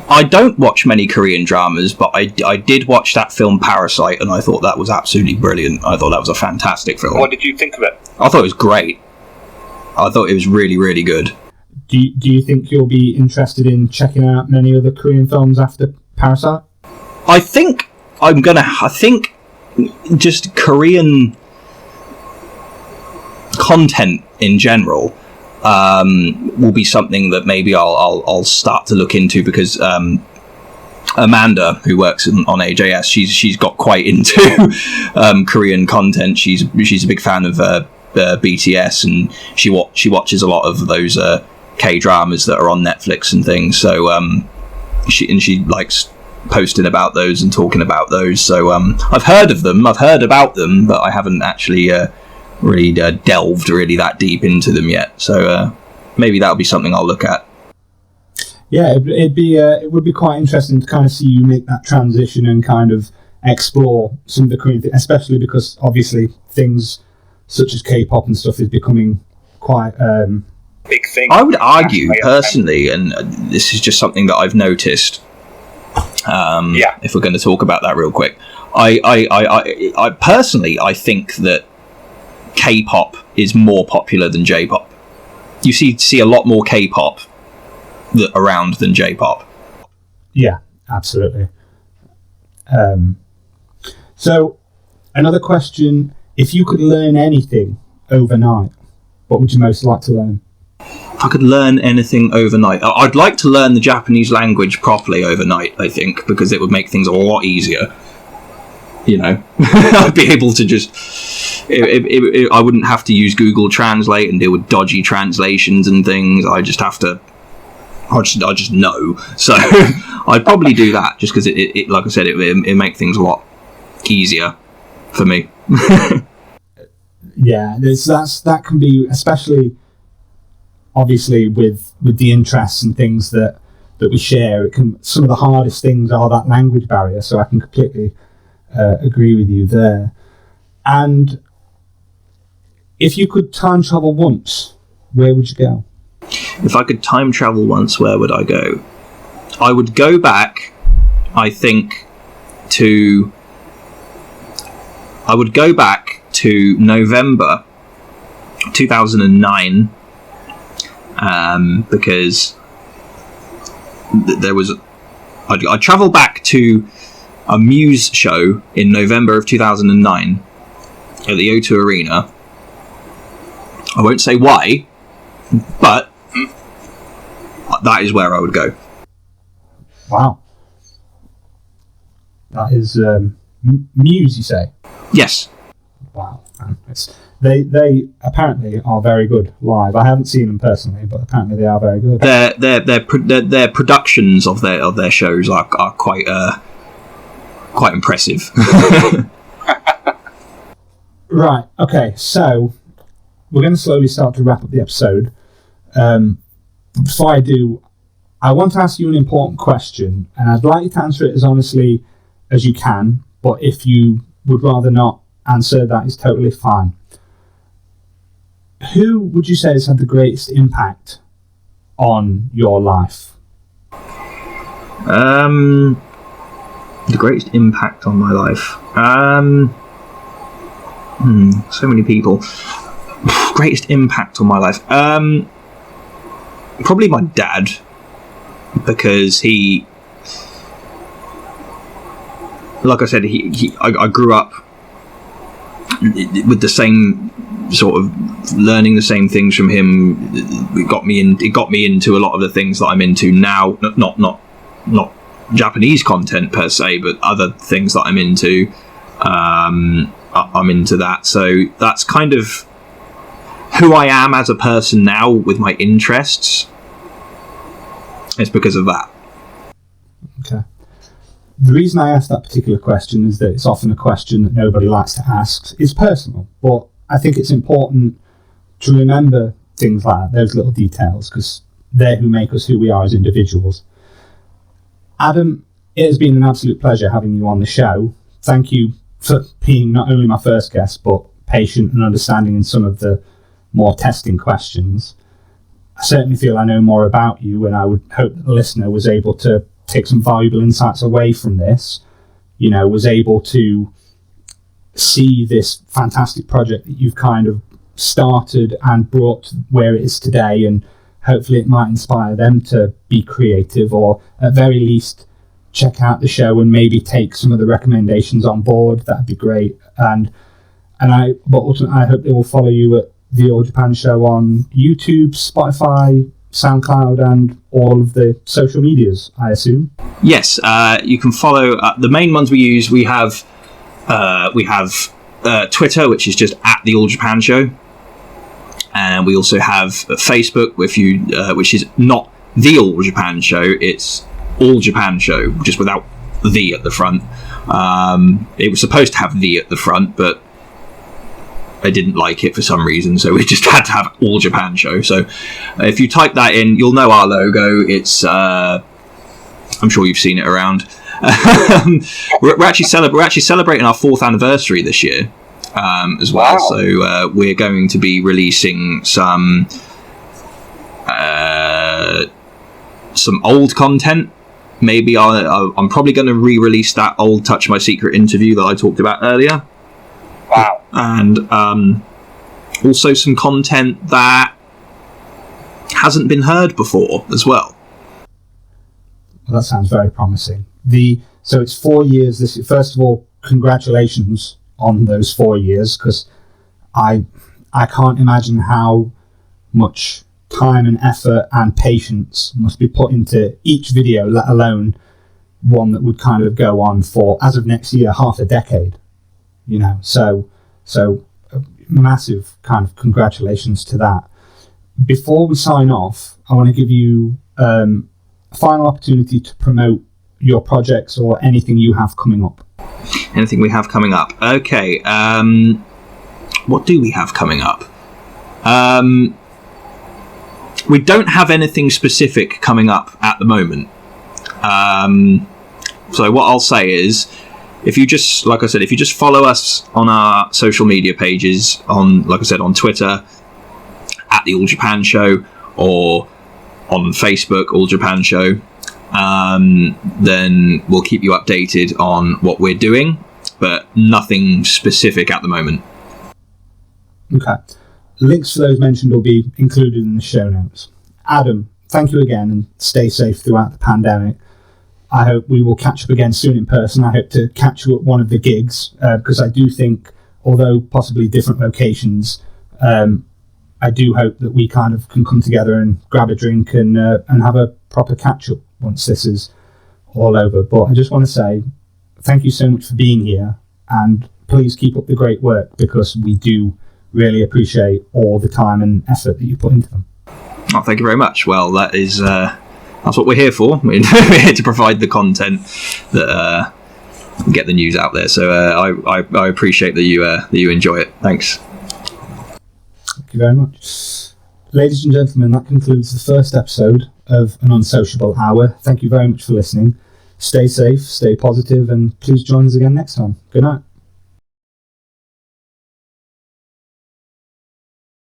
I don't watch many Korean dramas, but I did watch that film Parasite, and I thought that was absolutely brilliant. I thought that was a fantastic film. What did you think of it? I thought it was great. I thought it was really, really good. Do you think you'll be interested in checking out many other Korean films after Parasite? I think just Korean content in general will be something that maybe I'll start to look into, because Amanda, who works on AJS, she's got quite into Korean content. She's a big fan of BTS, and she watches a lot of those K-dramas that are on Netflix and things. So she likes posting about those and talking about those. So I've heard of them, I've heard about them, but I haven't actually really delved really that deep into them yet. So maybe that'll be something I'll look at. Yeah, it would be quite interesting to kind of see you make that transition and kind of explore some of the Korean things, especially because obviously things such as K-pop and stuff is becoming quite big thing. I would argue personally, and this is just something that I've noticed. If we're going to talk about that real quick, I personally think that K-pop is more popular than J-pop. You see a lot more K-pop around than J-pop. Yeah, absolutely. So another question: if you could learn anything overnight, what would you most like to learn? If I could learn anything overnight, I'd like to learn the Japanese language properly overnight, I think, because it would make things a lot easier. You know, I'd be able to just... I wouldn't have to use Google Translate and deal with dodgy translations and things. I just know. So I'd probably do that, just because it like I said, it make things a lot easier for me. Yeah, that can be, especially obviously with the interests and things that we share. Some of the hardest things are that language barrier. So I can completely agree with you there. And if you could time travel once, where would you go? If I could time travel once, where would I go? I would go back, I think, to November 2009, because there was... I'd travel back to a Muse show in November of 2009 at the O2 Arena. I won't say why, but that is where I would go. Wow. That is Muse, you say? Yes. Wow. They apparently are very good live. I haven't seen them personally, but apparently they are very good. Their productions of their shows are quite impressive. Right. Okay. So we're going to slowly start to wrap up the episode. Before I do, I want to ask you an important question, and I'd like you to answer it as honestly as you can. But if you would rather not answer, that is totally fine. Who would you say has had the greatest impact on your life? The greatest impact on my life. So many people. Greatest impact on my life. Probably my dad, because he, like I said, I grew up with the same sort of learning the same things from him. It got me into a lot of the things that I'm into now. Not Japanese content per se, but other things that I'm into, I'm into that. So that's kind of who I am as a person now with my interests. It's because of that. Okay. The reason I asked that particular question is that it's often a question that nobody likes to ask. It's personal, but I think it's important to remember things like that, those little details, because they're who make us who we are as individuals. Adam, it has been an absolute pleasure having you on the show. Thank you for being not only my first guest, but patient and understanding in some of the more testing questions. I certainly feel I know more about you, and I would hope that the listener was able to take some valuable insights away from this, was able to see this fantastic project that you've kind of started and brought where it is today, and hopefully it might inspire them to be creative, or at very least check out the show and maybe take some of the recommendations on board. That'd be great. But ultimately I hope they will follow you at the All Japan Show on YouTube, Spotify, SoundCloud, and all of the social medias, I assume. Yes, you can follow the main ones we use. We have Twitter, which is just at the All Japan Show, and we also have Facebook, which is not the All Japan Show. It's All Japan Show, just without the at the front. It was supposed to have the at the front, but I didn't like it for some reason, so we just had to have All Japan Show. So if you type that in, you'll know our logo. It's I'm sure you've seen it around. we're actually celebrating our 4th anniversary this year as well. Wow. So we're going to be releasing some old content. Maybe I'm probably going to re-release that old Touch My Secret interview that I talked about earlier. Wow. And also some content that hasn't been heard before as well. Well, that sounds very promising. So it's 4 years. First of all, congratulations on those 4 years, because I can't imagine how much time and effort and patience must be put into each video, let alone one that would kind of go on for, as of next year, half a decade. So massive kind of congratulations to that. Before we sign off, I want to give you a final opportunity to promote your projects or anything you have coming up. Anything we have coming up? Okay. What do we have coming up? We don't have anything specific coming up at the moment. So what I'll say is, if you just follow us on our social media pages, on Twitter, at the All Japan Show, or on Facebook, All Japan Show, then we'll keep you updated on what we're doing, but nothing specific at the moment. Okay. Links for those mentioned will be included in the show notes. Adam, thank you again, and stay safe throughout the pandemic. I hope we will catch up again soon in person. I hope to catch you at one of the gigs, because I do think, although possibly different locations, I do hope that we kind of can come together and grab a drink and have a proper catch up once this is all over. But I just want to say thank you so much for being here, and please keep up the great work, because we do really appreciate all the time and effort that you put into them. Oh, thank you very much. Well, that's what we're here for. We're here to provide the content that get the news out there. So I appreciate that you enjoy it. Thanks. Thank you very much. Ladies and gentlemen, that concludes the first episode of An Unsociable Hour. Thank you very much for listening. Stay safe, stay positive, and please join us again next time. Good night.